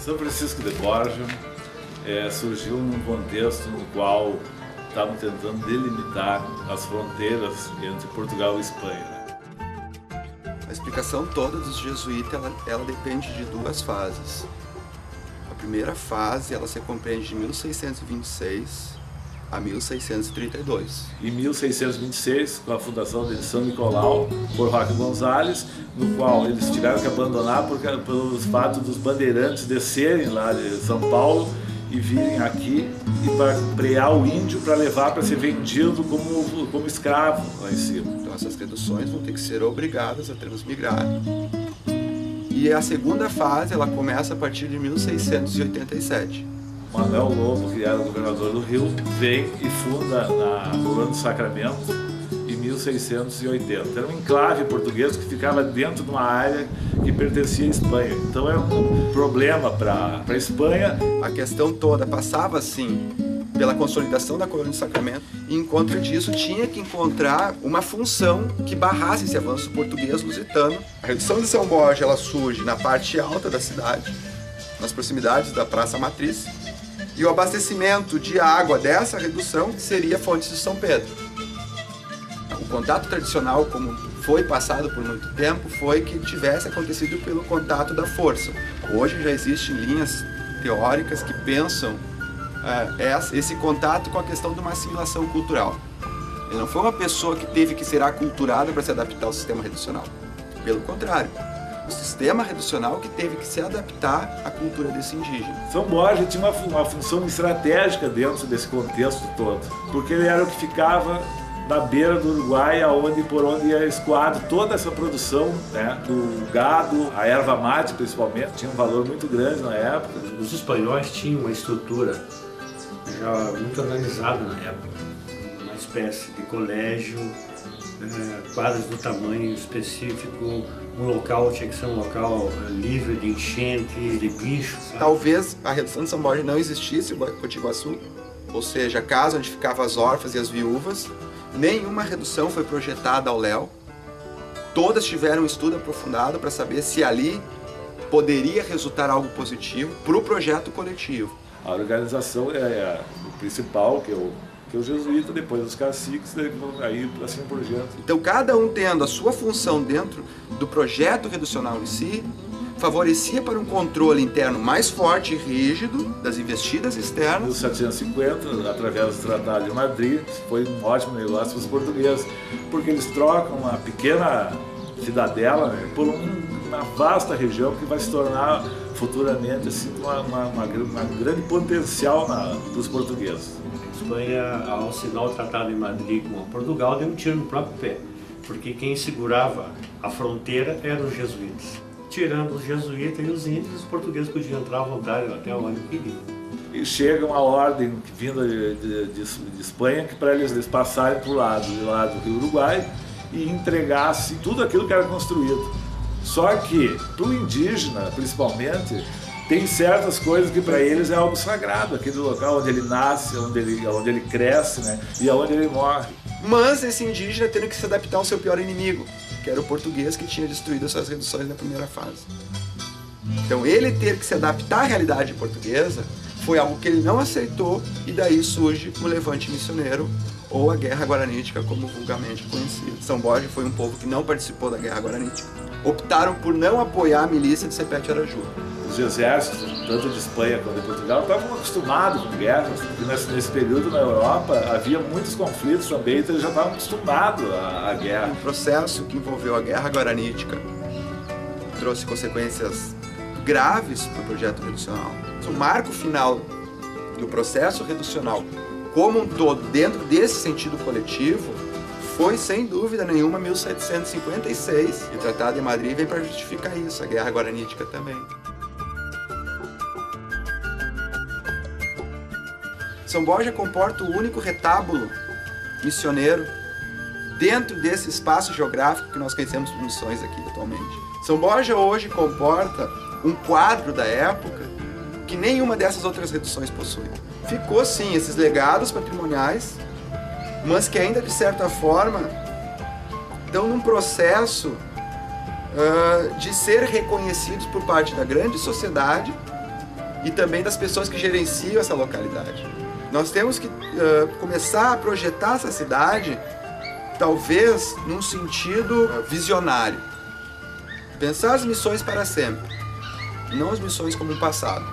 São Francisco de Borja surgiu num contexto no qual estavam tentando delimitar as fronteiras entre Portugal e Espanha. A explicação toda dos jesuítas ela depende de duas fases. A primeira fase ela se compreende de 1626 a 1632. Em 1626, com a fundação de São Nicolau por Roque Gonzalez, no qual eles tiveram que abandonar pelo fato dos bandeirantes descerem lá de São Paulo e virem aqui e para prear o índio para levar para ser vendido como escravo lá em cima. Então essas reduções vão ter que ser obrigadas a transmigrar. E a segunda fase ela começa a partir de 1687. Manuel Lobo, que era o governador do Rio, vem e funda na Colônia do Sacramento em 1680. Era um enclave português que ficava dentro de uma área que pertencia à Espanha. Então era um problema para a Espanha. A questão toda passava, assim, pela consolidação da Colônia do Sacramento e, em contra disso, tinha que encontrar uma função que barrasse esse avanço português lusitano. A redução de São Borja ela surge na parte alta da cidade, nas proximidades da Praça Matriz, e o abastecimento de água dessa redução seria a fonte de São Pedro. O contato tradicional, como foi passado por muito tempo, foi que tivesse acontecido pelo contato da força. Hoje já existem linhas teóricas que pensam esse contato com a questão de uma assimilação cultural. Ele não foi uma pessoa que teve que ser aculturada para se adaptar ao sistema reducional. Pelo contrário. O sistema reducional que teve que se adaptar à cultura desse indígena. São Borja tinha uma função estratégica dentro desse contexto todo, porque ele era o que ficava na beira do Uruguai, por onde ia escoado toda essa produção, né, do gado, a erva mate principalmente, tinha um valor muito grande na época. Os espanhóis tinham uma estrutura já muito organizada na época, uma espécie de colégio, quadras do tamanho específico. Um local tinha que ser um local livre de enchentes, de bichos. Sabe? Talvez a redução de São Borja não existisse em Potiguaçu, ou seja, a casa onde ficavam as órfãs e as viúvas. Nenhuma redução foi projetada ao léu. Todas tiveram um estudo aprofundado para saber se ali poderia resultar algo positivo para o projeto coletivo. A organização é o principal, que é o jesuíta, depois os caciques, aí assim por diante. Então, cada um tendo a sua função dentro do projeto reducional em si, favorecia para um controle interno mais forte e rígido das investidas externas. Em 1750, através do Tratado de Madrid, foi um ótimo negócio para os portugueses, porque eles trocam uma pequena cidadela, né, por uma vasta região que vai se tornar futuramente assim, uma grande potencial para os portugueses. A Espanha, ao assinar o Tratado de Madrid com Portugal, deu um tiro no próprio pé, porque quem segurava a fronteira eram os jesuítas. Tirando os jesuítas e os índios, os portugueses podiam entrar à vontade até onde queriam. E chega uma ordem vinda de Espanha que para eles passarem para o lado do Rio Uruguai e entregasse tudo aquilo que era construído. Só que, para o indígena, principalmente, tem certas coisas que para eles é algo sagrado, aquele local onde ele nasce, onde ele cresce, né, e onde ele morre. Mas esse indígena tendo que se adaptar ao seu pior inimigo, que era o português que tinha destruído essas reduções na primeira fase. Então ele ter que se adaptar à realidade portuguesa foi algo que ele não aceitou, e daí surge o levante missioneiro, ou a Guerra Guaranítica, como vulgarmente conhecido. São Borja foi um povo que não participou da Guerra Guaranítica. Optaram por não apoiar a milícia de Sepete Araju. Os exércitos, tanto de Espanha quanto de Portugal, estavam acostumados com guerras. Nesse período na Europa havia muitos conflitos também, então eles já estavam acostumados à guerra. O processo que envolveu a Guerra Guaranítica trouxe consequências graves para o projeto reducional. O marco final do processo reducional como um todo, dentro desse sentido coletivo, foi, sem dúvida nenhuma, 1756. E o Tratado de Madrid vem para justificar isso, a Guerra Guaranítica também. São Borja comporta o único retábulo missioneiro dentro desse espaço geográfico que nós conhecemos por missões aqui atualmente. São Borja hoje comporta um quadro da época que nenhuma dessas outras reduções possui. Ficou sim esses legados patrimoniais, mas que ainda de certa forma estão num processo de ser reconhecidos por parte da grande sociedade e também das pessoas que gerenciam essa localidade. Nós temos que começar a projetar essa cidade, talvez num sentido visionário. Pensar as missões para sempre, e não as missões como o passado.